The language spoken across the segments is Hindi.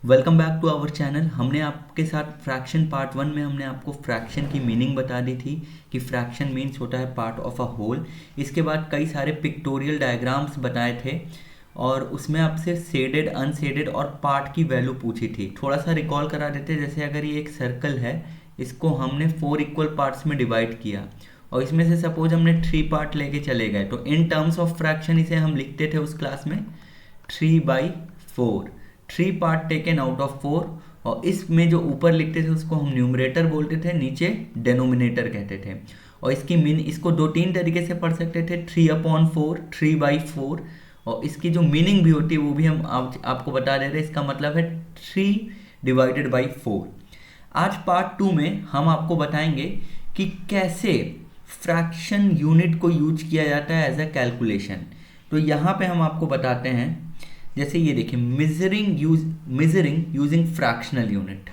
Welcome back to our channel. हमने आपके साथ फ्रैक्शन पार्ट 1 में हमने आपको फ्रैक्शन की मीनिंग बता दी थी कि फ्रैक्शन मीन्स होता है पार्ट ऑफ अ होल। इसके बाद कई सारे पिक्टोरियल डायग्राम्स बताए थे और उसमें आपसे शेडेड, अनशेडेड और पार्ट की वैल्यू पूछी थी। थोड़ा सा रिकॉल करा देते, जैसे अगर ये एक सर्कल है, इसको हमने 4 इक्वल पार्ट्स में डिवाइड किया और इसमें से सपोज हमने 3 पार्ट लेके चले गए, तो इन टर्म्स ऑफ फ्रैक्शन इसे हम लिखते थे उस क्लास में 3/4, 3 पार्ट टेकन आउट ऑफ 4। और इसमें जो ऊपर लिखते थे उसको हम न्यूमरेटर बोलते थे, नीचे डेनोमिनेटर कहते थे। और इसको 2-3 तरीके से पढ़ सकते थे, 3/4, 3/4। और इसकी जो मीनिंग भी होती है वो भी हम आपको बता दे रहे हैं। इसका मतलब है 3/4। आज पार्ट 2 में हम आपको बताएंगे कि कैसे फ्रैक्शन यूनिट को यूज किया जाता है एज अ कैलकुलेशन। तो यहाँ पे हम आपको बताते हैं, जैसे ये देखिए, मेजरिंग यूजिंग फ्रैक्शनल यूनिट।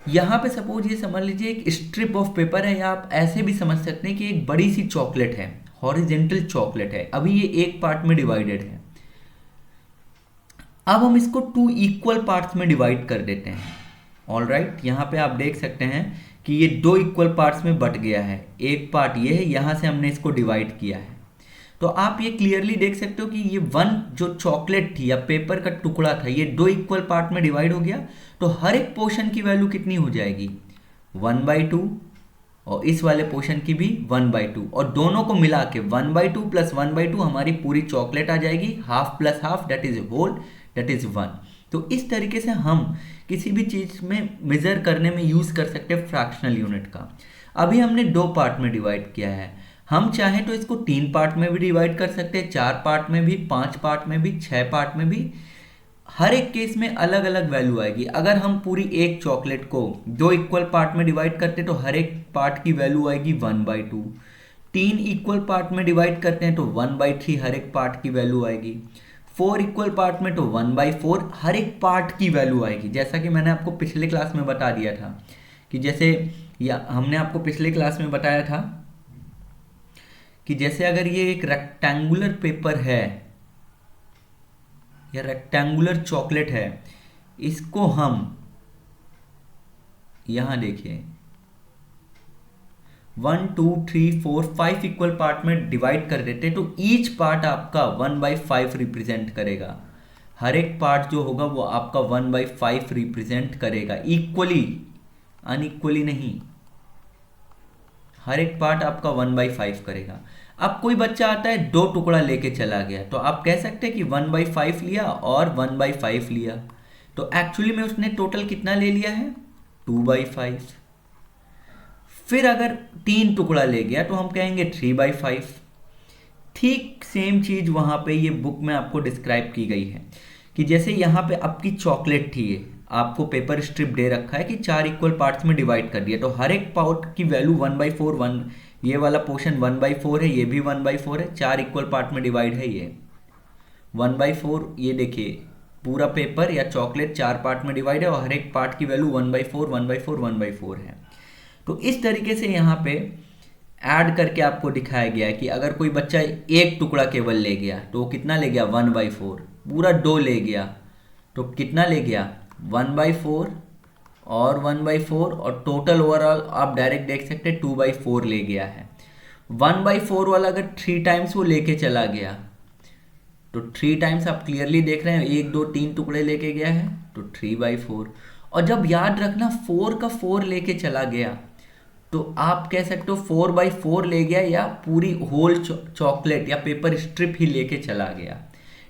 यहाँ पे सपोज ये समझ लीजिए एक स्ट्रिप ऑफ पेपर है, या आप ऐसे भी समझ सकते हैं कि एक बड़ी सी चॉकलेट है, हॉरिजेंटल चॉकलेट है। अभी ये एक पार्ट में डिवाइडेड है, अब हम इसको 2 इक्वल पार्ट्स में डिवाइड कर देते हैं। ऑल राइट, यहाँ पे आप देख सकते हैं कि ये 2 इक्वल पार्ट्स में बट गया है। एक पार्ट ये है, यहाँ से हमने इसको डिवाइड किया है। तो आप ये क्लियरली देख सकते हो कि ये जो चॉकलेट थी या पेपर का टुकड़ा था, ये 2 इक्वल पार्ट में डिवाइड हो गया। तो हर एक पोर्शन की वैल्यू कितनी हो जाएगी? 1/2, और इस वाले पोर्शन की भी 1/2, और दोनों को मिला के 1/2 प्लस 1/2 हमारी पूरी चॉकलेट आ जाएगी। Half plus half that is whole, that is 1। तो इस तरीके से हम किसी भी चीज में मेजर करने में यूज कर सकते हैं फ्रैक्शनल यूनिट का। अभी हमने 2 पार्ट में डिवाइड किया है, हम चाहें तो इसको 3 पार्ट में भी डिवाइड कर सकते हैं, 4 पार्ट में भी, 5 पार्ट में भी, 6 पार्ट में भी। हर एक केस में अलग अलग वैल्यू आएगी। अगर हम पूरी एक चॉकलेट को 2 इक्वल पार्ट में डिवाइड करते हैं तो हर एक पार्ट की वैल्यू आएगी 1/2। 3 इक्वल पार्ट में डिवाइड करते हैं तो 1/3 हर एक पार्ट की वैल्यू आएगी। 4 इक्वल पार्ट में तो 1/4 हर एक पार्ट की वैल्यू आएगी। जैसा कि मैंने आपको पिछले क्लास में बता दिया था कि जैसे, या हमने आपको पिछले क्लास में बताया था कि जैसे अगर ये एक रेक्टेंगुलर पेपर है या रेक्टेंगुलर चॉकलेट है, इसको हम यहां देखिए 1 2 3 4 5 इक्वल पार्ट में डिवाइड कर देते, तो ईच पार्ट आपका 1/5 रिप्रेजेंट करेगा। हर एक पार्ट जो होगा वो आपका 1/5 रिप्रेजेंट करेगा, इक्वली, अनइक्वली नहीं। हर एक पार्ट आपका 1/5 करेगा। अब कोई बच्चा आता है 2 टुकड़ा लेके चला गया, तो आप कह सकते हैं कि 1/5 लिया और 1/5 लिया, तो एक्चुअली में उसने टोटल कितना ले लिया है? 2/5। फिर अगर 3 टुकड़ा ले गया तो हम कहेंगे 3/5। ठीक सेम चीज वहां पे ये बुक में आपको डिस्क्राइब की गई है कि जैसे यहाँ पे आपकी चॉकलेट थी, आपको पेपर स्ट्रिप दे रखा है कि 4 इक्वल पार्ट्स में डिवाइड कर दिया, तो हर एक पार्ट की वैल्यू 1/4, 1, ये वाला पोर्शन 1/4 है, ये भी 1/4 है, 4 इक्वल पार्ट में डिवाइड है, ये 1/4। ये देखिए पूरा पेपर या चॉकलेट 4 पार्ट में डिवाइड है और हर एक पार्ट की वैल्यू 1/4, 1/4, 1/4 है। तो इस तरीके से यहाँ पे ऐड करके आपको दिखाया गया है कि अगर कोई बच्चा एक टुकड़ा केवल ले गया तो वो कितना ले गया? 1/4। पूरा 2 ले गया तो कितना ले गया? 1/4 और 1/4, और टोटल ओवरऑल आप डायरेक्ट देख सकते हैं 2/4 ले गया है। 1/4 वाला अगर 3 टाइम्स वो लेके चला गया तो 3 टाइम्स आप क्लियरली देख रहे हैं, 1 2 3 टुकड़े लेके गया है तो 3/4। और जब याद रखना 4 का 4 लेके चला गया तो आप कह सकते हो 4/4 ले गया, या पूरी होल चॉकलेट या पेपर स्ट्रिप ही लेके चला गया।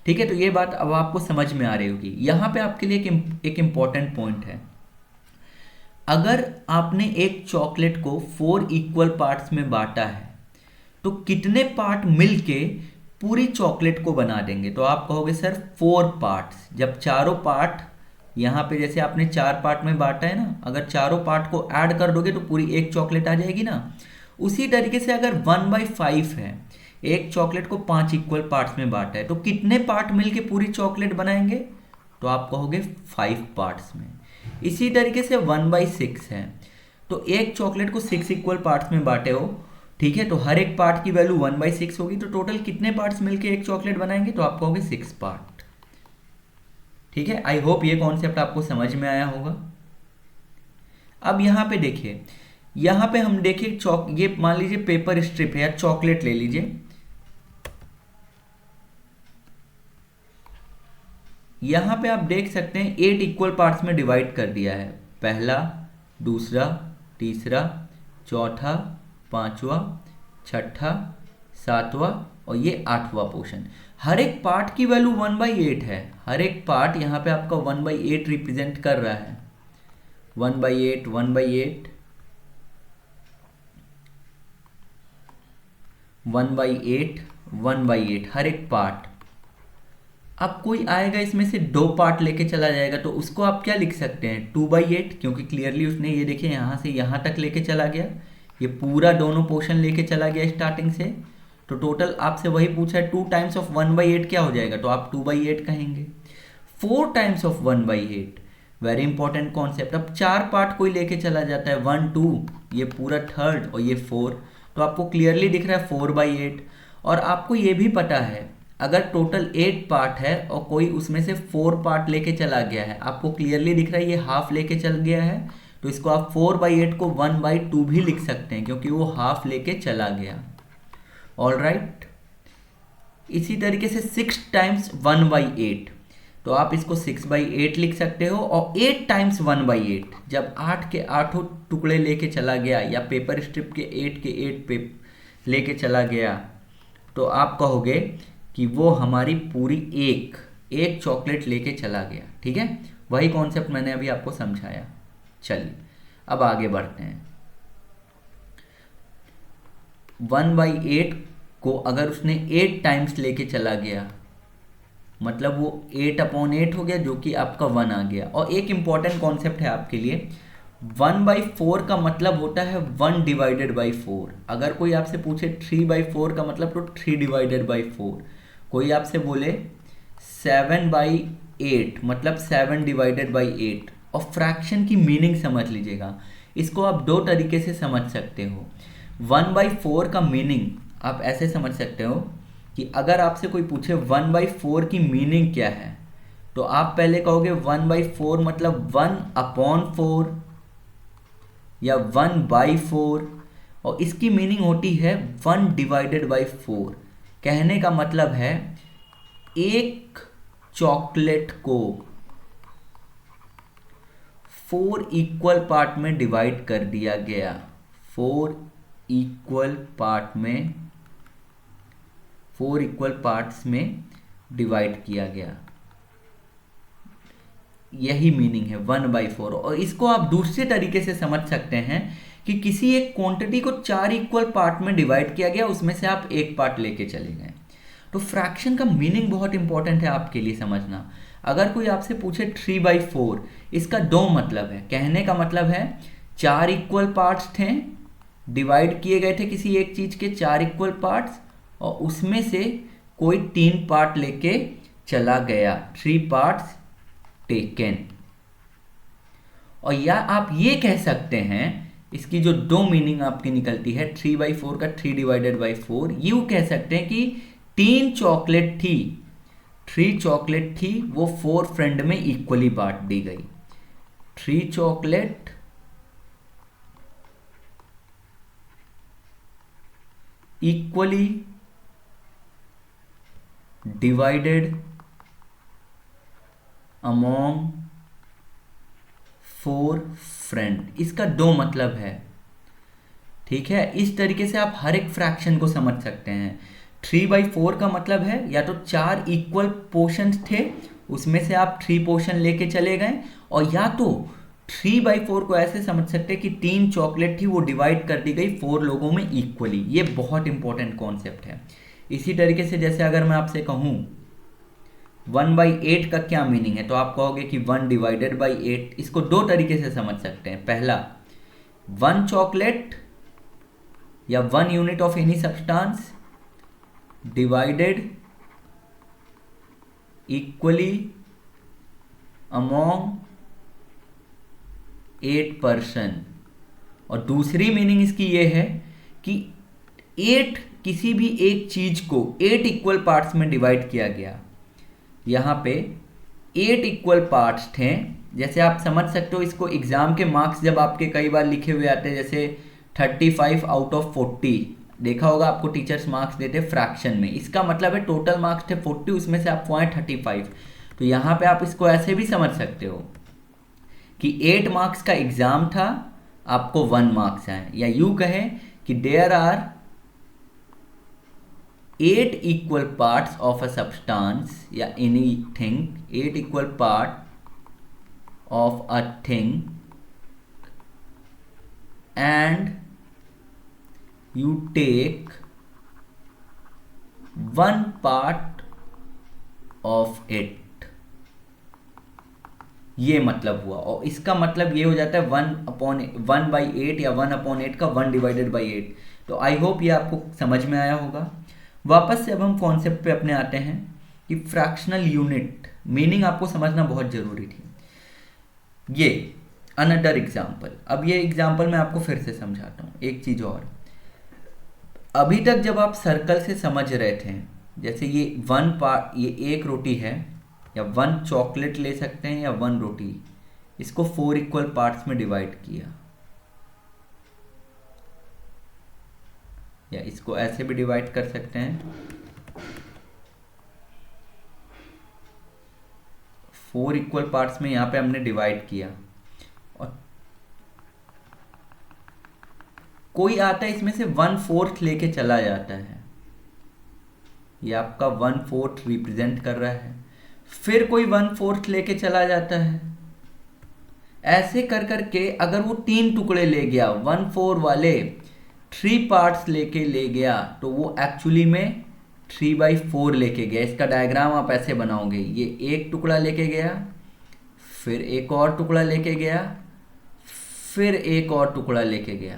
ठीक है, तो ये बात अब आपको समझ में आ रही होगी। यहाँ पे आपके लिए एक इंपॉर्टेंट पॉइंट है। अगर आपने एक चॉकलेट को 4 इक्वल पार्ट्स में बांटा है तो कितने पार्ट मिलके पूरी चॉकलेट को बना देंगे? तो आप कहोगे सर 4 पार्ट्स। जब चारों पार्ट यहाँ पे, जैसे आपने 4 पार्ट में बांटा है ना, अगर चारों पार्ट को ऐड कर दोगे तो पूरी एक चॉकलेट आ जाएगी ना। उसी तरीके से अगर 1/5 है, एक चॉकलेट को 5 इक्वल पार्ट्स में बांटा है, तो कितने पार्ट मिलके पूरी चॉकलेट बनाएंगे? तो आप कहोगे 5 पार्ट्स में। इसी तरीके से 1/6 है, तो एक चॉकलेट को 6 इक्वल पार्ट्स में बांटे हो, ठीक है, तो हर एक पार्ट की वैल्यू 1/6 होगी, तो टोटल कितने पार्ट्स मिलके एक चॉकलेट बनाएंगे? तो आप कहोगे 6 पार्ट। ठीक है, आई होप ये कॉन्सेप्ट आपको समझ में आया होगा। अब यहाँ पे देखिए, यहाँ पे हम देखिए ये मान लीजिए पेपर स्ट्रिप है या चॉकलेट ले लीजिए। यहाँ पे आप देख सकते हैं 8 इक्वल पार्ट्स में डिवाइड कर दिया है, पहला, दूसरा, तीसरा, चौथा, पांचवा, छठा, सातवां और ये 8वां पोर्शन। हर एक पार्ट की वैल्यू 1/8 है। हर एक पार्ट यहाँ पे आपका 1/8 रिप्रेजेंट कर रहा है। 1/8, 1/8, 1/8, 1/8 हर एक पार्ट। अब कोई आएगा इसमें से 2 पार्ट लेके चला जाएगा तो उसको आप क्या लिख सकते हैं, 2/8, क्योंकि क्लियरली उसने ये देखिए यहाँ से यहाँ तक लेके चला गया, ये पूरा दोनों पोर्शन लेके चला गया स्टार्टिंग से। तो टोटल आपसे वही पूछा है 2 टाइम्स ऑफ 1/8 क्या हो जाएगा, तो आप 2/8 कहेंगे। 4 times of 1/8, very important concept. अब 4 पार्ट कोई लेके चला जाता है, 1, 2, ये पूरा थर्ड और ये 4, तो आपको क्लियरली दिख रहा है 4/8। और आपको ये भी पता है अगर टोटल 8 पार्ट है और कोई उसमें से 4 पार्ट लेके चला गया है, आपको क्लियरली दिख रहा है ये हाफ लेके चल गया है, तो इसको आप 4/8 को 1/2 भी लिख सकते हैं क्योंकि वो हाफ लेके चला गया। ऑल राइट, इसी तरीके से 6 टाइम्स 1/8, तो आप इसको 6/8 लिख सकते हो। और 8 टाइम्स 1/8, जब 8 के 8 टुकड़े लेके चला गया या पेपर स्ट्रिप के 8 के 8 पे लेके चला गया, तो आप कहोगे कि वो हमारी पूरी एक चॉकलेट लेके चला गया। ठीक है, वही कॉन्सेप्ट मैंने अभी आपको समझाया। चलिए अब आगे बढ़ते हैं। 1/8 को अगर उसने 8 टाइम्स लेके चला गया, मतलब वो 8/8 हो गया, जो कि आपका 1 आ गया। और एक इंपॉर्टेंट कॉन्सेप्ट है आपके लिए, 1/4 का मतलब होता है 1/4। अगर कोई आपसे पूछे 3/4 का मतलब, तो 3/4। कोई आपसे बोले 7/8 मतलब 7/8। और फ्रैक्शन की मीनिंग समझ लीजिएगा, इसको आप 2 तरीके से समझ सकते हो। 1/4 का मीनिंग आप ऐसे समझ सकते हो कि अगर आपसे कोई पूछे 1/4 की मीनिंग क्या है, तो आप पहले कहोगे 1/4 मतलब 1/4 या 1/4, और इसकी मीनिंग होती है 1/4। कहने का मतलब है एक चॉकलेट को 4 इक्वल पार्ट में डिवाइड कर दिया गया। 4 इक्वल पार्ट्स में डिवाइड किया गया, यही मीनिंग है 1/4। और इसको आप दूसरे तरीके से समझ सकते हैं कि किसी एक क्वांटिटी को 4 इक्वल पार्ट में डिवाइड किया गया, उसमें से आप एक पार्ट लेके चले गए। तो फ्रैक्शन का मीनिंग बहुत इंपॉर्टेंट है आपके लिए समझना। अगर कोई आपसे पूछे 3/4, इसका 2 मतलब है। कहने का मतलब है 4 इक्वल पार्ट्स थे, डिवाइड किए गए थे किसी एक चीज के 4 इक्वल पार्ट्स, और उसमें से कोई 3 पार्ट लेके चला गया, 3 पार्ट्स टेकन। और या आप ये कह सकते हैं, इसकी जो 2 मीनिंग आपकी निकलती है 3/4 का 3/4, यूं कह सकते हैं कि 3 चॉकलेट थी, 3 चॉकलेट थी, वो 4 फ्रेंड में इक्वली बांट दी गई। 3 chocolate equally divided among 4 friend, इसका 2 मतलब है। ठीक है, इस तरीके से आप हर एक फ्रैक्शन को समझ सकते हैं। 3/4 का मतलब है या तो 4 इक्वल पोर्शंस थे, उसमें से आप 3 पोर्शन लेके चले गए, और या तो 3/4 को ऐसे समझ सकते हैं कि 3 चॉकलेट थी, वो डिवाइड कर दी गई 4 लोगों में इक्वली। ये बहुत इंपॉर्टेंट कॉन्सेप्ट है। इसी तरीके से जैसे अगर मैं आपसे कहूँ 1/8 का क्या मीनिंग है, तो आप कहोगे कि 1/8। इसको 2 तरीके से समझ सकते हैं। पहला, 1 चॉकलेट या 1 unit of any substance divided equally among 8 person. और दूसरी मीनिंग इसकी ये है कि 8 किसी भी एक चीज को 8 इक्वल पार्ट्स में डिवाइड किया गया। यहां पे 8 इक्वल पार्ट्स थे। जैसे आप समझ सकते हो इसको, एग्जाम के मार्क्स जब आपके कई बार लिखे हुए आते हैं, जैसे 35 आउट ऑफ 40, देखा होगा आपको टीचर्स मार्क्स देते फ्रैक्शन में, इसका मतलब है टोटल मार्क्स थे 40, उसमें से आपको आए 35। तो यहाँ पे आप इसको ऐसे भी समझ सकते हो कि 8 मार्क्स का एग्जाम था, आपको 1 मार्क्स आए, या यूं कहें कि there are 8 equal parts of a substance या anything, 8 equal part of a thing, and you take 1 part of it, ये मतलब हुआ। और इसका मतलब ये हो जाता है 1/8 या 1/8 का 1/8। तो आई होप ये आपको समझ में आया होगा। वापस से अब हम कॉन्सेप्ट पे अपने आते हैं कि फ्रैक्शनल यूनिट मीनिंग आपको समझना बहुत ज़रूरी थी। ये अनदर एग्जाम्पल, अब ये एग्जाम्पल मैं आपको फिर से समझाता हूँ एक चीज़ और। अभी तक जब आप सर्कल से समझ रहे थे, जैसे ये 1 पार्ट, ये 1 रोटी है, या 1 चॉकलेट ले सकते हैं, या 1 रोटी, इसको 4 इक्वल पार्ट्स में डिवाइड किया, या इसको ऐसे भी डिवाइड कर सकते हैं, 4 इक्वल पार्ट्स में यहाँ पे हमने डिवाइड किया। और कोई आता है इसमें से 1/4 लेके चला जाता है, ये आपका 1/4 रिप्रेजेंट कर रहा है। फिर कोई 1/4 लेके चला जाता है। ऐसे कर करके अगर वो 3 टुकड़े ले गया, 1/4 वाले 3 पार्ट्स लेके ले गया, तो वो एक्चुअली में 3/4 लेके गया। इसका डायग्राम आप ऐसे बनाओगे, ये एक टुकड़ा लेके गया, फिर एक और टुकड़ा लेके गया, फिर एक और टुकड़ा लेके गया,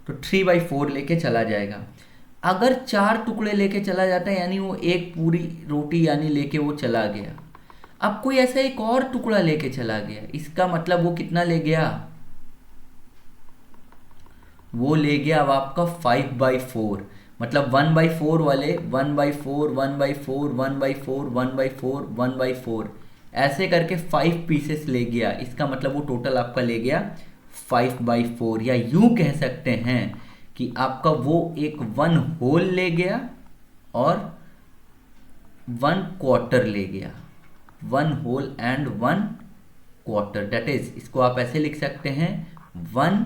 तो 3/4 लेके चला जाएगा। अगर 4 टुकड़े लेके चला जाता है, यानी वो एक पूरी रोटी यानी लेके वो चला गया। अब कोई ऐसा एक और टुकड़ा लेके चला गया, इसका मतलब वो कितना ले गया, वो ले गया अब आपका 5/4। मतलब 1/4 वाले 1/4 1/4 1/4 1/4 1/4 ऐसे करके 5 पीसेस ले गया। इसका मतलब वो टोटल आपका ले गया 5/4, या यूं कह सकते हैं कि आपका वो एक 1 होल ले गया और 1/4 ले गया, 1 होल एंड 1/4। दैट इज, इसको आप ऐसे लिख सकते हैं 1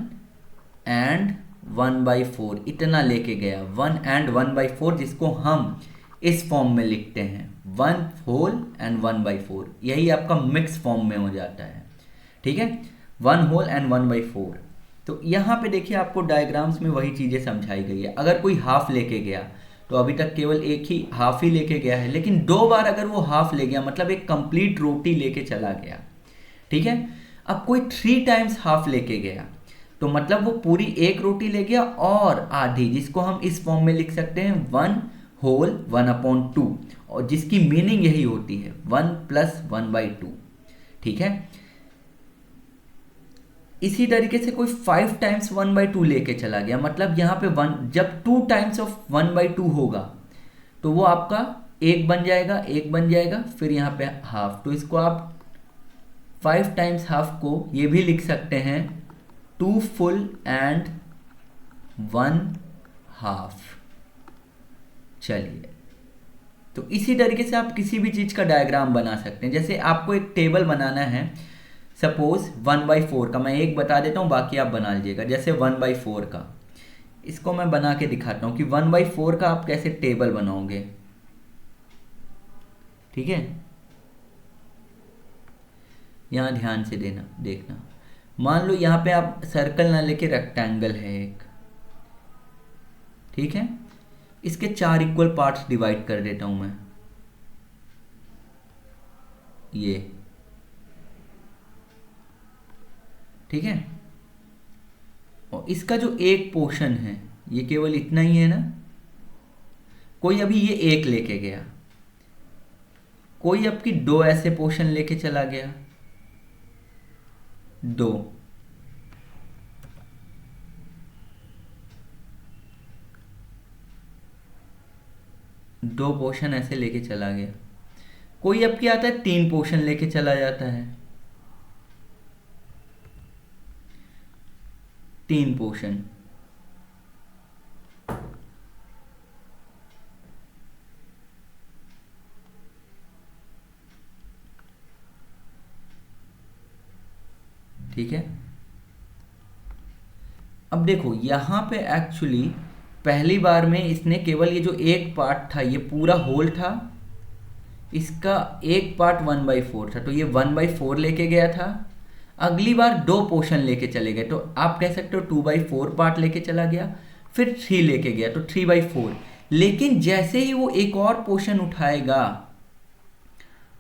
एंड 1/4, इतना लेके गया, 1 एंड 1/4, जिसको हम इस फॉर्म में लिखते हैं 1 होल एंड 1/4। यही आपका मिक्स फॉर्म में हो जाता है, ठीक है, 1 होल एंड 1/4। तो यहाँ पे देखिए आपको डायग्राम्स में वही चीज़ें समझाई गई है। अगर कोई हाफ लेके गया, तो अभी तक केवल एक ही हाफ ही लेके गया है, लेकिन 2 बार अगर वो हाफ ले गया, मतलब एक कंप्लीट रोटी लेके चला गया, ठीक है। अब कोई 3 टाइम्स हाफ लेके गया, तो मतलब वो पूरी एक रोटी ले गया और आधी, जिसको हम इस फॉर्म में लिख सकते हैं 1 होल 1/2, और जिसकी मीनिंग यही होती है 1 + 1/2, ठीक है। इसी तरीके से कोई 5 टाइम्स 1/2 लेके चला गया, मतलब यहाँ पे 1, जब 2 टाइम्स ऑफ 1/2 होगा, तो वो आपका एक बन जाएगा, एक बन जाएगा, फिर यहाँ पे हाफ। तो इसको आप 5 टाइम्स हाफ को ये भी लिख सकते हैं 2 फुल एंड 1 हाफ। चलिए, तो इसी तरीके से आप किसी भी चीज़ का डायग्राम बना सकते हैं। जैसे आपको एक टेबल बनाना है, सपोज 1/4 का, मैं एक बता देता हूँ, बाकी आप बना लीजिएगा। जैसे 1/4 का, इसको मैं बना के दिखाता हूँ कि 1/4 का आप कैसे टेबल बनाओगे, ठीक है। यहाँ ध्यान से देखना। मान लो यहाँ पे आप सर्कल ना लेके रेक्टेंगल है एक, ठीक है। इसके 4 इक्वल पार्ट्स डिवाइड कर देता हूँ मैं, ये, ठीक है। और इसका जो एक पोर्शन है, ये केवल इतना ही है ना। कोई अभी ये एक लेके गया, कोई आपकी 2 ऐसे पोर्शन लेके चला गया, 2, पोर्शन ऐसे लेके चला गया। कोई अब क्या आता है 3 पोर्शन लेके चला जाता है, 3 पोर्शन। ठीक है, अब देखो यहाँ पे एक्चुअली पहली बार में इसने केवल ये जो एक पार्ट था ये पूरा होल था, इसका एक पार्ट 1/4 था, तो ये 1/4 लेके गया था। अगली बार 2 पोर्शन लेके चले गए, तो आप कह सकते हो 2/4 पार्ट लेके चला गया, फिर 3 लेके गया, तो 3/4। लेकिन जैसे ही वो एक और पोर्शन उठाएगा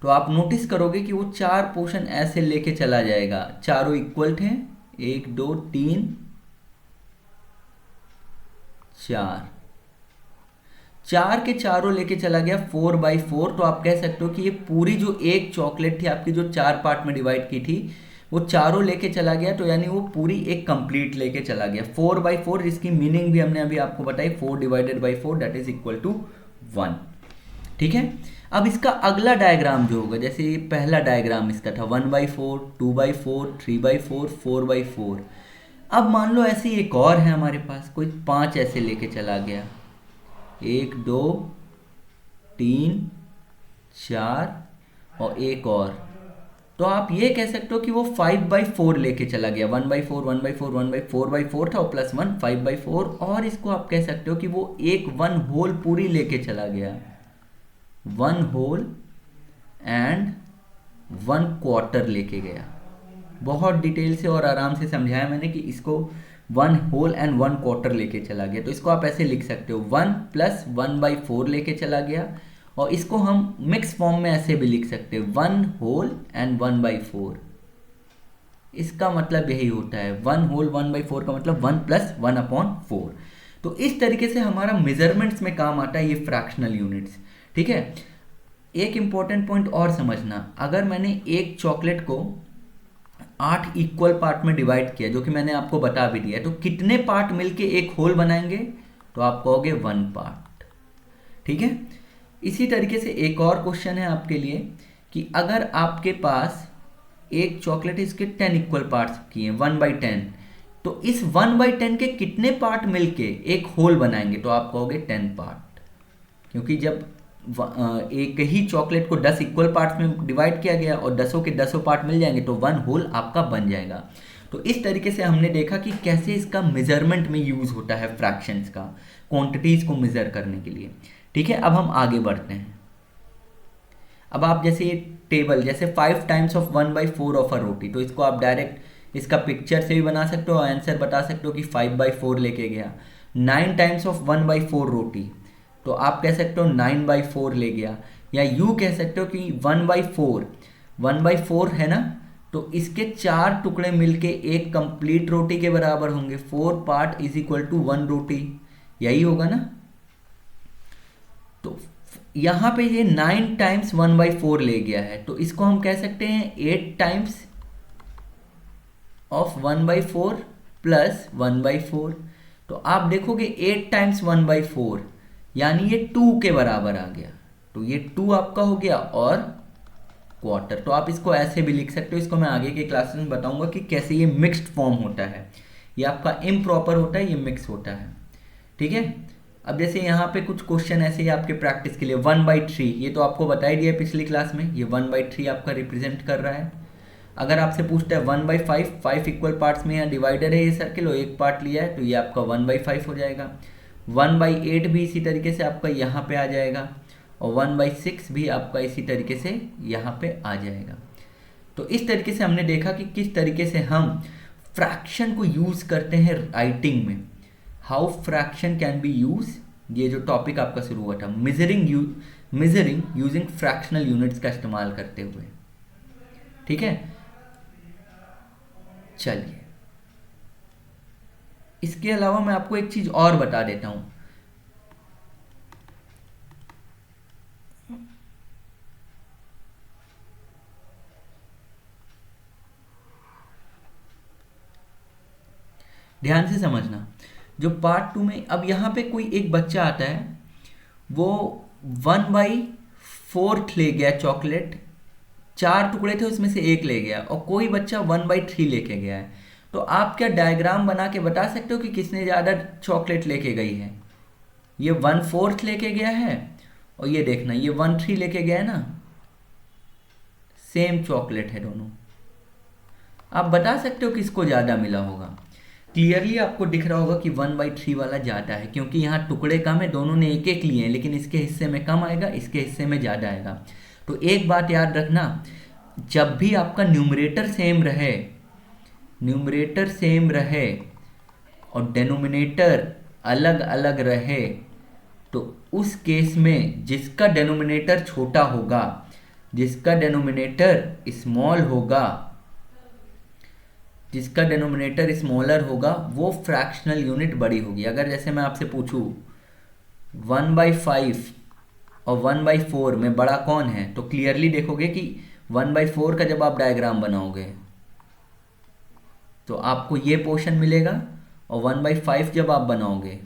तो आप नोटिस करोगे कि वो 4 पोर्शन ऐसे लेके चला जाएगा, चारों इक्वल थे, 1 2 3 4, 4 के चारों लेके चला गया 4/4। तो आप कह सकते हो कि ये पूरी जो एक चॉकलेट थी आपकी, जो 4 पार्ट में डिवाइड की थी, वो चारों लेके चला गया, तो यानी वो पूरी एक कंप्लीट लेके चला गया 4/4, जिसकी मीनिंग भी हमने अभी आपको बताई, 4/4 दैट इज इक्वल टू 1। ठीक है, अब इसका अगला डायग्राम जो होगा, जैसे ये पहला डायग्राम इसका था 1/4 2/4 3/4 4/4। अब मान लो ऐसे एक और है हमारे पास, कोई 5 ऐसे लेके चला गया, 1 2 3 4 और एक और, तो आप ये कह सकते हो कि वो 5/4 लेके चला गया, 1/4 1/4 4/4 था और प्लस 1 5/4। और इसको आप कह सकते हो कि वो एक 1 होल पूरी लेके चला गया, 1 होल एंड 1/4 लेके गया। बहुत डिटेल से और आराम से समझाया मैंने कि इसको 1 होल एंड 1/4 लेके चला गया, तो इसको आप ऐसे लिख सकते हो 1 + 1/4 लेके चला गया, और इसको हम मिक्स फॉर्म में ऐसे भी लिख सकते हैं 1 होल एंड 1/4। इसका मतलब यही होता है, 1 होल 1/4 का मतलब 1 + 1/4। तो इस तरीके से हमारा मेजरमेंट्स में काम आता है ये फ्रैक्शनल यूनिट्स। ठीक है, एक इंपॉर्टेंट पॉइंट और समझना, अगर मैंने एक चॉकलेट को 8 इक्वल पार्ट में डिवाइड किया, जो कि मैंने आपको बता भी दिया, तो कितने पार्ट मिलके एक होल बनाएंगे, तो आप कहोगे 1 पार्ट। ठीक है, इसी तरीके से एक और क्वेश्चन है आपके लिए कि अगर आपके पास एक चॉकलेट इसके 10 इक्वल पार्ट्स किए 1/10, तो इस 1/10 के कितने पार्ट मिलके एक होल बनाएंगे, तो आप कहोगे 10 पार्ट। क्योंकि जब एक ही चॉकलेट को 10 इक्वल पार्ट्स में डिवाइड किया गया और 10 के 10 पार्ट मिल जाएंगे, तो 1 होल आपका बन जाएगा। तो इस तरीके से हमने देखा कि कैसे इसका मेजरमेंट में यूज होता है फ्रैक्शंस का, क्वांटिटीज को मेजर करने के लिए। ठीक है, अब हम आगे बढ़ते हैं। अब आप जैसे ये टेबल, जैसे 5 टाइम्स ऑफ 1/4 ऑफ अ रोटी, तो इसको आप डायरेक्ट इसका पिक्चर से भी बना सकते हो, आंसर बता सकते हो कि 5/4 लेके गया। 9 टाइम्स ऑफ 1/4 रोटी, तो आप कह सकते हो 9/4 ले गया, या यूँ कह सकते हो कि 1/4 है ना, तो इसके 4 टुकड़े मिलके एक कंप्लीट रोटी के बराबर होंगे, 4 पार्ट इज इक्वल टू 1 रोटी, यही होगा ना। तो यहाँ पे ये 9 टाइम्स 1/4 ले गया है, तो इसको हम कह सकते हैं 8 टाइम्स ऑफ 1/4 प्लस 1/4। तो आप देखोगे 8 टाइम्स 1/4 यानी ये 2 के बराबर आ गया, तो ये 2 आपका हो गया और क्वार्टर। तो आप इसको ऐसे भी लिख सकते हो, इसको मैं आगे के क्लासेस में बताऊंगा कि कैसे ये मिक्स्ड फॉर्म होता है, ये आपका इम्प्रॉपर होता है, ये मिक्स होता है। ठीक है, अब जैसे यहाँ पे कुछ क्वेश्चन ऐसे ही आपके प्रैक्टिस के लिए 1/3, ये तो आपको बता ही दिया पिछली क्लास में, ये 1/3 आपका रिप्रेजेंट कर रहा है। अगर आपसे पूछता है 1/5, 5 इक्वल पार्ट्स में यहाँ डिवाइडेड है ये सर्किल और एक पार्ट लिया है, तो ये आपका 1/5 हो जाएगा। 1/8 भी इसी तरीके से आपका यहाँ पे आ जाएगा, और 1/6 भी आपका इसी तरीके से यहाँ पे आ जाएगा। तो इस तरीके से हमने देखा कि किस तरीके से हम फ्रैक्शन को यूज़ करते हैं राइटिंग में, how fraction can be use. ये जो टॉपिक आपका शुरू हुआ था मेजरिंग यूजिंग फ्रैक्शनल यूनिट्स का इस्तेमाल करते हुए। ठीक है, चलिए इसके अलावा मैं आपको एक चीज और बता देता हूं। ध्यान से समझना, जो पार्ट 2 में अब यहाँ पे कोई एक बच्चा आता है, वो 1/4 4th ले गया चॉकलेट, 4 टुकड़े थे उसमें से एक ले गया, और कोई बच्चा 1/3 लेके गया है, तो आप क्या डायग्राम बना के बता सकते हो कि किसने ज़्यादा चॉकलेट लेके गई है? ये 1/4 लेके गया है, और ये देखना ये 1/3 लेके गया है ना, सेम चॉकलेट है दोनों। आप बता सकते हो किसको ज़्यादा मिला होगा। क्लियरली आपको दिख रहा होगा कि 1/3 वाला ज़्यादा है, क्योंकि यहाँ टुकड़े कम है, दोनों ने एक एक लिए हैं, लेकिन इसके हिस्से में कम आएगा, इसके हिस्से में ज़्यादा आएगा। तो एक बात याद रखना, जब भी आपका न्यूमरेटर सेम रहे और डेनोमिनेटर अलग अलग रहे, तो उस केस में जिसका डेनोमिनेटर छोटा होगा, जिसका डेनोमिनेटर स्मॉलर होगा, वो फ्रैक्शनल यूनिट बड़ी होगी। अगर जैसे मैं आपसे पूछूं 1/5 और 1/4 में बड़ा कौन है, तो क्लियरली देखोगे कि 1/4 का जब आप डायग्राम बनाओगे तो आपको ये पोर्शन मिलेगा, और 1/5 जब आप बनाओगे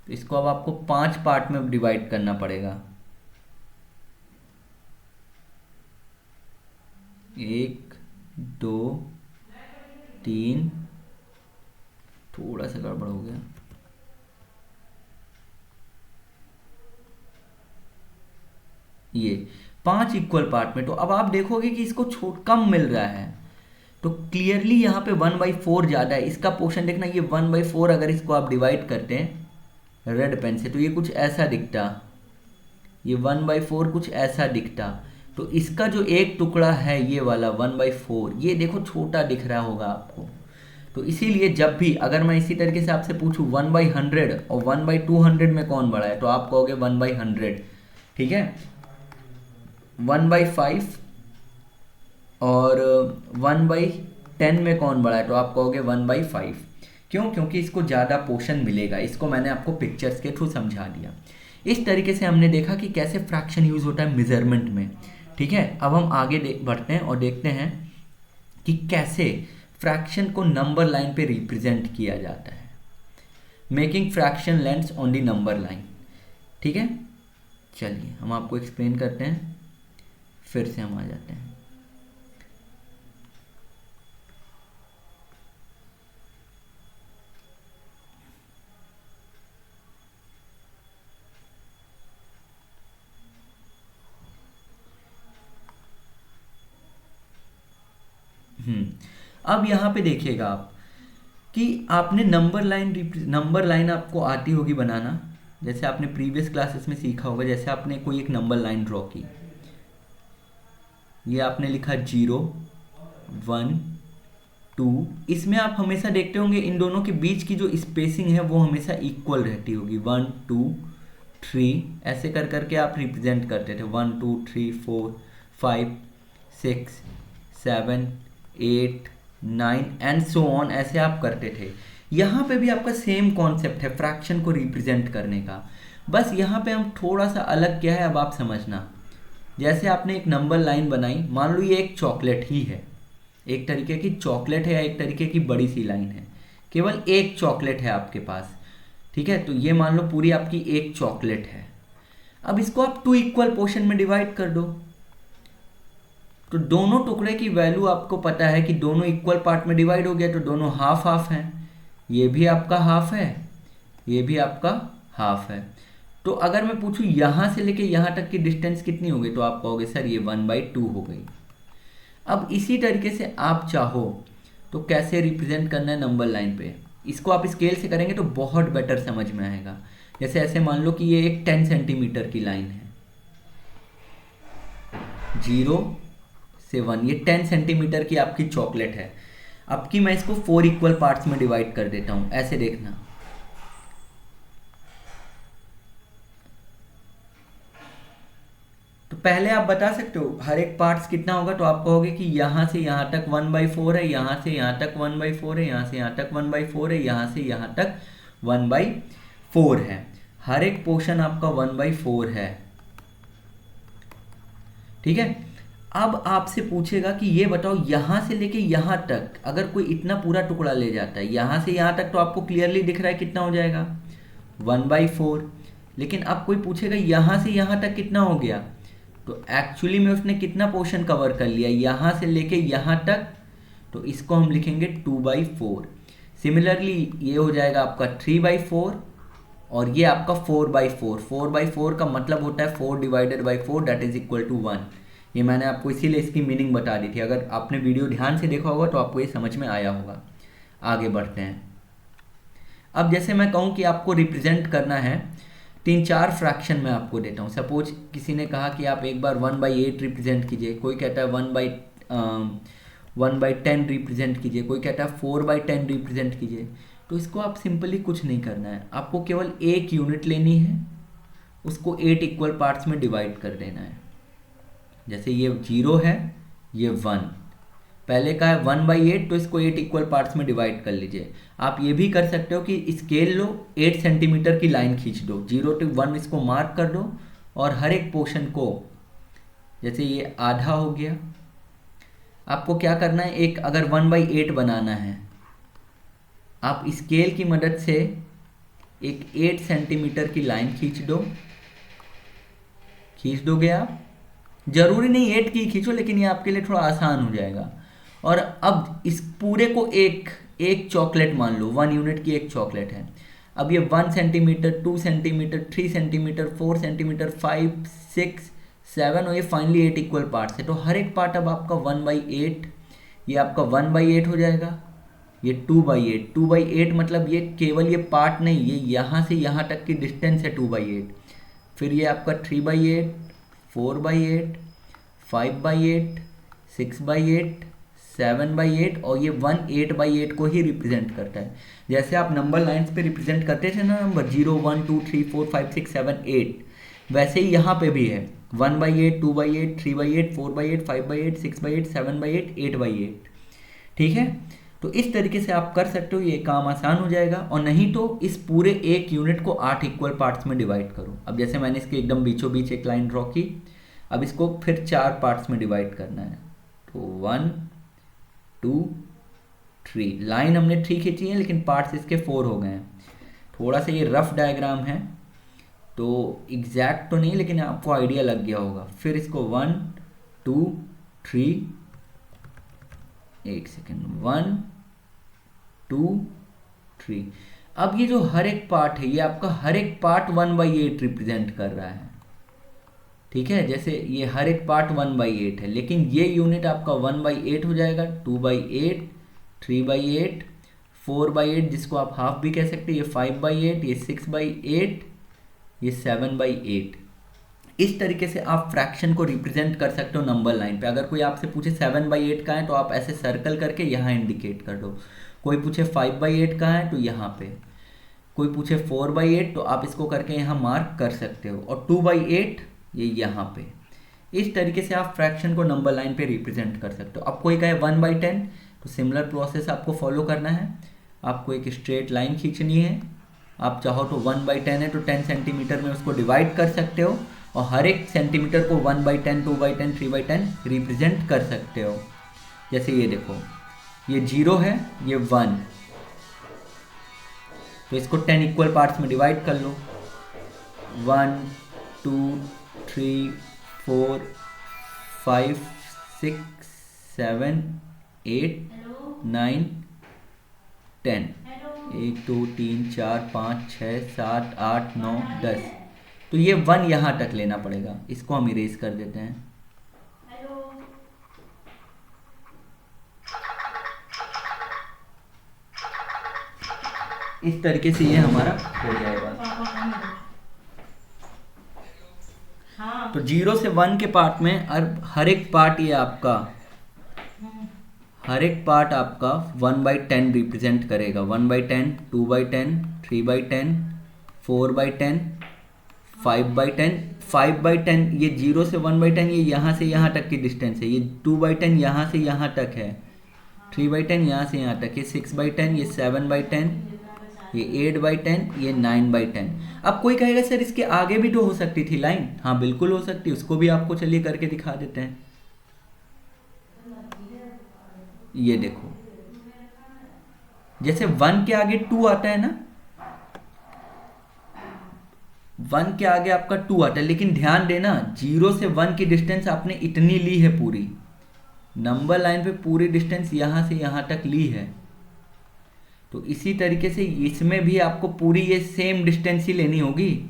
तो इसको अब आपको 5 पार्ट में डिवाइड करना पड़ेगा। 1 2 3, थोड़ा सा गड़बड़ हो गया, ये 5 इक्वल पार्ट में। तो अब आप देखोगे कि इसको कम मिल रहा है, तो क्लियरली यहाँ पे 1/4 ज़्यादा है। इसका पोर्शन देखना, ये 1/4 अगर इसको आप डिवाइड करते हैं रेड पेन से, तो ये कुछ ऐसा दिखता, ये 1/4 कुछ ऐसा दिखता। तो इसका जो एक टुकड़ा है ये वाला 1/4, ये देखो छोटा दिख रहा होगा आपको। तो इसीलिए जब भी अगर मैं इसी तरीके से आपसे पूछूं 1/100 और 1/200 में कौन बड़ा है, तो आप कहोगे 1/100, ठीक है। 1/5 और 1/10 में कौन बड़ा है, तो आप कहोगे 1/5। क्यों? क्योंकि इसको ज़्यादा पोर्शन मिलेगा। इसको मैंने आपको पिक्चर्स के थ्रू समझा दिया। इस तरीके से हमने देखा कि कैसे फ्रैक्शन यूज़ होता है मेजरमेंट में, ठीक है। अब हम आगे बढ़ते हैं और देखते हैं कि कैसे फ्रैक्शन को नंबर लाइन पे रिप्रेजेंट किया जाता है, making fraction lengths on the number line, ठीक है। चलिए हम आपको एक्सप्लेन करते हैं, फिर से हम आ जाते हैं। अब यहाँ पे देखिएगा आप कि आपने नंबर लाइन आपको आती होगी बनाना, जैसे आपने प्रीवियस क्लासेस में सीखा होगा। जैसे आपने कोई एक नंबर लाइन ड्रॉ की, ये आपने लिखा 0 1 2, इसमें आप हमेशा देखते होंगे इन दोनों के बीच की जो स्पेसिंग है वो हमेशा इक्वल रहती होगी। 1 2 3 ऐसे कर करके आप रिप्रेजेंट करते थे, 1 2 3 4 5 6 7 8 9 एंड सो ऑन, ऐसे आप करते थे। यहाँ पे भी आपका सेम कॉन्सेप्ट है फ्रैक्शन को रिप्रेजेंट करने का, बस यहाँ पे हम थोड़ा सा अलग किया है। अब आप समझना, जैसे आपने एक नंबर लाइन बनाई, मान लो ये एक चॉकलेट ही है, एक तरीके की चॉकलेट है या एक तरीके की बड़ी सी लाइन है, केवल एक चॉकलेट है आपके पास, ठीक है। तो ये मान लो पूरी आपकी एक चॉकलेट है। अब इसको आप 2 इक्वल पोर्शन में डिवाइड कर दो, तो दोनों टुकड़े की वैल्यू आपको पता है कि दोनों इक्वल पार्ट में डिवाइड हो गया, तो दोनों हाफ हाफ हैं। ये भी आपका हाफ है, ये भी आपका हाफ है। तो अगर मैं पूछूं यहाँ से लेके यहाँ तक की डिस्टेंस कितनी हो गई, तो आप कहोगे सर ये 1/2 हो गई। अब इसी तरीके से आप चाहो तो कैसे रिप्रेजेंट करना है नंबर लाइन पे, इसको आप स्केल से करेंगे तो बहुत बेटर समझ में आएगा। जैसे ऐसे मान लो कि ये एक 10 सेंटीमीटर की लाइन है, 0 से 1, ये 10 सेंटीमीटर की आपकी चॉकलेट है। अब की मैं इसको 4 इक्वल पार्ट्स में डिवाइड कर देता हूं, ऐसे देखना। तो पहले आप बता सकते हो हर एक पार्ट्स कितना होगा, तो आप कहोगे कि यहाँ से यहाँ तक 1/4 है, यहाँ से यहाँ तक 1/4 है, यहाँ से यहाँ तक 1/4 है, यहाँ से यहाँ तक 1/4 है। हर एक पोर्शन आपका 1/4 है, ठीक है। अब आपसे पूछेगा कि ये बताओ यहाँ से लेके यहाँ तक अगर कोई इतना पूरा टुकड़ा ले जाता है, यहाँ से यहाँ तक, तो आपको क्लियरली दिख रहा है कितना हो जाएगा 1/4। लेकिन अब कोई पूछेगा यहाँ से यहाँ तक कितना हो गया, तो एक्चुअली में उसने कितना पोर्शन कवर कर लिया यहाँ से लेके यहाँ तक, तो इसको हम लिखेंगे 2/4। सिमिलरली ये हो जाएगा आपका 3/4 और ये आपका 4/4। 4/4 का मतलब होता है 4/4 दैट इज इक्वल टू 1। ये मैंने आपको इसीलिए इसकी मीनिंग बता दी थी, अगर आपने वीडियो ध्यान से देखा होगा तो आपको ये समझ में आया होगा। आगे बढ़ते हैं। अब जैसे मैं कहूँ कि आपको रिप्रेजेंट करना है 3-4 फ्रैक्शन में आपको देता हूँ। सपोज किसी ने कहा कि आप एक बार 1/8 रिप्रेजेंट कीजिए, कोई कहता है 1/10 रिप्रेजेंट कीजिए, कोई कहता है 4/10 रिप्रेजेंट कीजिए। तो इसको आप सिंपली कुछ नहीं करना है, आपको केवल एक यूनिट लेनी है, उसको 8 इक्वल पार्ट्स में डिवाइड कर देना है। जैसे ये 0 है, ये 1, पहले का है 1/8, तो इसको 8 इक्वल पार्ट्स में डिवाइड कर लीजिए। आप ये भी कर सकते हो कि स्केल लो, 8 सेंटीमीटर की लाइन खींच दो, 0 to 1 इसको मार्क कर दो और हर एक पोर्शन को, जैसे ये आधा हो गया, आपको क्या करना है, एक अगर 1/8 बनाना है, आप स्केल की मदद से एक 8 सेंटीमीटर की लाइन खींच दोगे आप। जरूरी नहीं 8 की खींचो, लेकिन ये आपके लिए थोड़ा आसान हो जाएगा। और अब इस पूरे को एक चॉकलेट मान लो, 1 यूनिट की एक चॉकलेट है। अब ये 1 सेंटीमीटर, 2 सेंटीमीटर, 3 सेंटीमीटर, 4 सेंटीमीटर, 5, 6, 7 और ये फाइनली 8 इक्वल पार्ट्स है। तो हर एक पार्ट अब आपका 1/8, ये आपका 1/8 हो जाएगा, ये 2/8। 2/8 मतलब ये केवल ये पार्ट नहीं, ये यहाँ से यहाँ तक की डिस्टेंस है 2/8। फिर ये आपका 3/8, 4/8, 5/8, 6/8, 7/8 और ये 1 8/8 को ही रिप्रेजेंट करता है। जैसे आप नंबर लाइन्स पे रिप्रेजेंट करते थे ना, नंबर 0, 1, 2, 3, 4, 5, 6, 7, 8, वैसे ही यहाँ पे भी है 1/8, 2/8, 3/8, 4/8, 5/8, 6/8, 7/8, 8/8। ठीक है, तो इस तरीके से आप कर सकते हो, ये काम आसान हो जाएगा। और नहीं तो इस पूरे एक यूनिट को 8 इक्वल पार्ट्स में डिवाइड करो। अब जैसे मैंने इसके एकदम बीचों बीच एक लाइन ड्रॉ की, अब इसको फिर 4 पार्ट्स में डिवाइड करना है। तो 1, 2, 3, लाइन हमने 3 खींची है, लेकिन पार्ट्स इसके 4 हो गए हैं। थोड़ा सा ये रफ डायग्राम है, तो एग्जैक्ट तो नहीं, लेकिन आपको आइडिया लग गया होगा। फिर इसको 1, 2, 3, एक सेकेंड, 1, 2, 3। अब ये जो हर एक पार्ट है, ये आपका हर एक पार्ट 1/8 रिप्रेजेंट कर रहा है। ठीक है, जैसे ये हर एक पार्ट 1/8 है, लेकिन ये यूनिट आपका 1/8 हो जाएगा, 2/8, 3/8, 4/8, जिसको आप हाफ भी कह सकते हैं, ये 5/8, ये 6/8, ये 7/8। इस तरीके से आप फ्रैक्शन को रिप्रेजेंट कर सकते हो नंबर लाइन पे। अगर कोई आपसे पूछे 7/8 का है, तो आप ऐसे सर्कल करके यहाँ इंडिकेट कर दो। कोई पूछे 5/8 का है, तो यहाँ पे। कोई पूछे 4/8, तो आप इसको करके यहाँ मार्क कर सकते हो। और 2/8 ये यहाँ पे। इस तरीके से आप फ्रैक्शन को नंबर लाइन पे रिप्रेजेंट कर सकते हो। अब कोई कहे 1/10, तो सिमिलर प्रोसेस आपको फॉलो करना है। आपको एक स्ट्रेट लाइन खींचनी है। आप चाहो तो 1/10 है तो 10 सेंटीमीटर में उसको डिवाइड कर सकते हो, और हर एक सेंटीमीटर को 1/10, 2/10, 3/10 रिप्रेजेंट कर सकते हो। जैसे ये देखो, ये 0 है, ये 1, तो इसको 10 इक्वल पार्ट्स में डिवाइड कर लो। 1, 2, 3, 4, 5, 6, 7, 8, 9, 10। 1, 2, 3, 4, 5, 6, 7, 8, 9, 10। तो ये 1 यहाँ तक लेना पड़ेगा। इसको हम इरेज कर देते हैं। इस तरीके से ये हमारा हो जाएगा। तो 0 से 1 के पार्ट में हर एक पार्ट ये आपका, हर एक पार्ट आपका 1/10 रिप्रेजेंट करेगा। 1/10, 2/10, 3/10, 4/10, 5/10। 5/10 ये 0 से 1/10, ये यहाँ से यहाँ तक की डिस्टेंस है। ये 2/10 यहाँ से यहाँ तक है, 3/10 यहाँ से यहाँ तक, ये 6/10, ये 7/10, ये 8/10, ये 9/10। अब कोई कहेगा सर इसके आगे भी तो हो सकती थी लाइन। हाँ बिल्कुल हो सकती है, उसको भी आपको चलिए करके दिखा देते हैं। ये देखो, जैसे 1 के आगे 2 आता है ना, 1 के आगे आपका 2 आता है, लेकिन ध्यान देना 0 से 1 की डिस्टेंस आपने इतनी ली है पूरी, नंबर लाइन पे पूरी डिस्टेंस यहाँ से यहाँ तक ली है। तो इसी तरीके से इसमें भी आपको पूरी ये सेम डिस्टेंस ही लेनी होगी।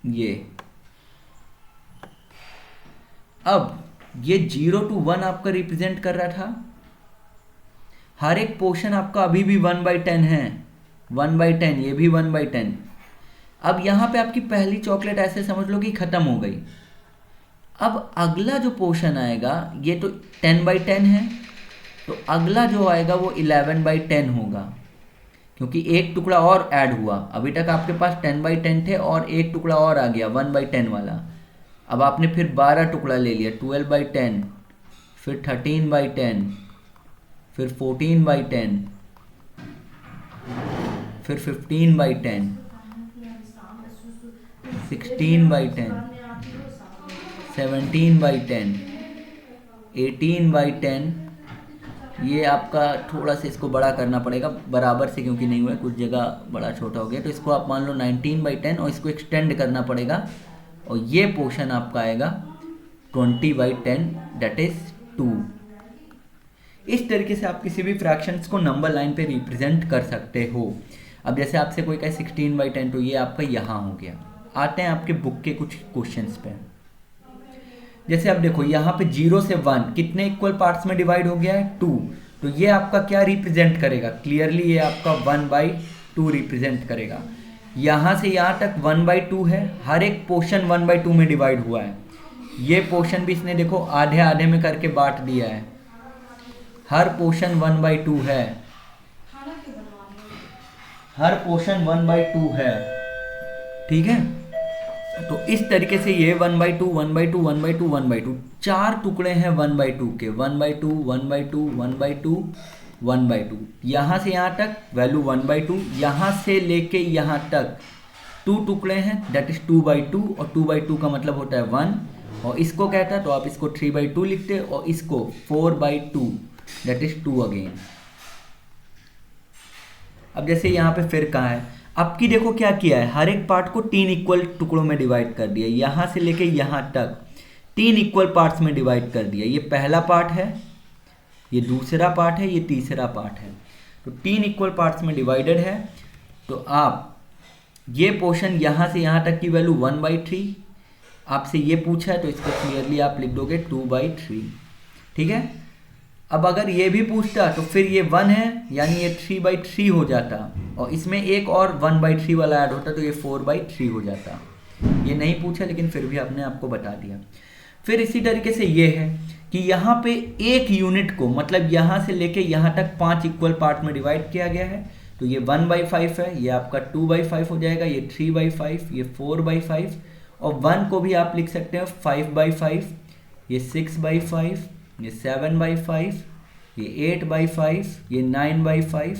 ये अब ये 0 to 1 आपका रिप्रेजेंट कर रहा था, हर एक पोर्शन आपका अभी भी 1/10 है, 1/10, ये भी 1/10। अब यहाँ पे आपकी पहली चॉकलेट ऐसे समझ लो कि ख़त्म हो गई। अब अगला जो पोर्शन आएगा, ये तो 10/10 है, तो अगला जो आएगा वो 11/10 होगा, क्योंकि एक टुकड़ा और ऐड हुआ। अभी तक आपके पास 10/10 थे और एक टुकड़ा और आ गया 1/10 वाला। अब आपने फिर 12 टुकड़ा ले लिया, 12/10, फिर 13/10, फिर 14/10, फिर 15/10, 16/10, 17/10, 18/10। ये आपका थोड़ा सा इसको बड़ा करना पड़ेगा बराबर से, क्योंकि नहीं हुआ है, कुछ जगह बड़ा छोटा हो गया, तो इसको आप मान लो 19/10 और इसको एक्सटेंड करना पड़ेगा, और ये पोर्शन आपका आएगा 20/10, दैट इज 2। इस तरीके से आप किसी भी फ्रैक्शंस को नंबर लाइन पे रिप्रेजेंट कर सकते हो। अब जैसे आपसे कोई कहे 16/10, तो ये आपका यहाँ हो गया। आते हैं आपके बुक के कुछ क्वेश्चंस पे। जैसे आप देखो यहाँ पे 0 से 1 कितने इक्वल पार्ट्स में डिवाइड हो गया है, 2। तो ये आपका क्या रिप्रेजेंट करेगा, क्लियरली ये आपका 1/2 रिप्रेजेंट करेगा। यहाँ से यहाँ तक 1/2 है, हर एक पोर्शन 1/2 में डिवाइड हुआ है। ये पोर्शन भी इसने देखो आधे आधे में करके बांट दिया है, हर पोर्शन 1/2 है, हर पोर्शन 1/2 है, ठीक है। तो इस तरीके से ये 1/2, 1/2, 1/2, 1/2, 4 टुकड़े हैं 1/2 के, 1/2, 1/2, 1/2, 1/2। यहाँ से यहाँ तक वैल्यू 1/2, यहाँ से लेके यहाँ तक 2 टुकड़े हैं, दैट इज 2/2, और 2/2 का मतलब होता है 1, और इसको कहता है तो आप इसको 3/2 लिखते, और इसको 4/2, दैट इज 2 अगेन। अब जैसे यहाँ पे फिर कहा है, अब की देखो क्या किया है, हर एक पार्ट को 3 इक्वल टुकड़ों में डिवाइड कर दिया, यहाँ से लेके यहाँ तक 3 इक्वल पार्ट्स में डिवाइड कर दिया। ये पहला पार्ट है, ये दूसरा पार्ट है, ये तीसरा पार्ट है, तो 3 इक्वल पार्ट्स में डिवाइडेड है। तो आप ये पोर्शन यहाँ से यहाँ तक की वैल्यू 1/3, आपसे ये पूछा है तो इसको क्लियरली आप लिख दोगे 2/3, ठीक है। अब अगर ये भी पूछता तो फिर ये 1 है, यानी ये 3/3 हो जाता, और इसमें एक और 1/3 वाला ऐड होता तो ये 4/3 हो जाता। ये नहीं पूछा लेकिन फिर भी आपने आपको बता दिया। फिर इसी तरीके से ये है कि यहाँ पे एक यूनिट को, मतलब यहाँ से लेके यहाँ तक 5 इक्वल पार्ट में डिवाइड किया गया है, तो ये 1/5 है, ये आपका 2/5 हो जाएगा, ये 3/5, ये 4/5, और 1 को भी आप लिख सकते हैं 5/5, ये 6/5, ये 7/5, ये 8/5, ये 9/5,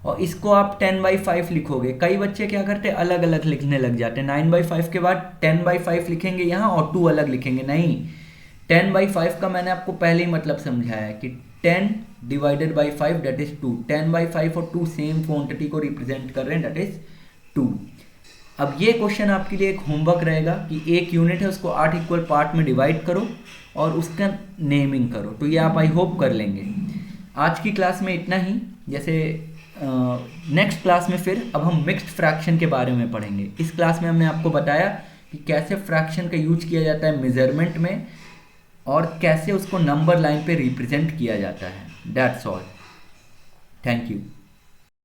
और इसको आप 10/5 लिखोगे। कई बच्चे क्या करते हैं, अलग अलग लिखने लग जाते हैं, 9/5 के बाद 10/5 लिखेंगे यहाँ और 2 अलग लिखेंगे। नहीं, 10/5 का मैंने आपको पहले ही मतलब समझाया है कि 10 डिवाइडेड बाई 5 दैट इज 2। 10/5 और 2 सेम क्वांटिटी को रिप्रेजेंट कर रहे हैं, दैट इज 2। अब ये क्वेश्चन आपके लिए एक होमवर्क रहेगा कि एक यूनिट है उसको 8 इक्वल पार्ट में डिवाइड करो और उसका नेमिंग करो। तो ये आप आई होप कर लेंगे। आज की क्लास में इतना ही। जैसे नेक्स्ट क्लास में फिर अब हम मिक्स्ड फ्रैक्शन के बारे में पढ़ेंगे। इस क्लास में हमने आपको बताया कि कैसे फ्रैक्शन का यूज किया जाता है मेजरमेंट में और कैसे उसको नंबर लाइन पे रिप्रेजेंट किया जाता है। That's all. Thank you.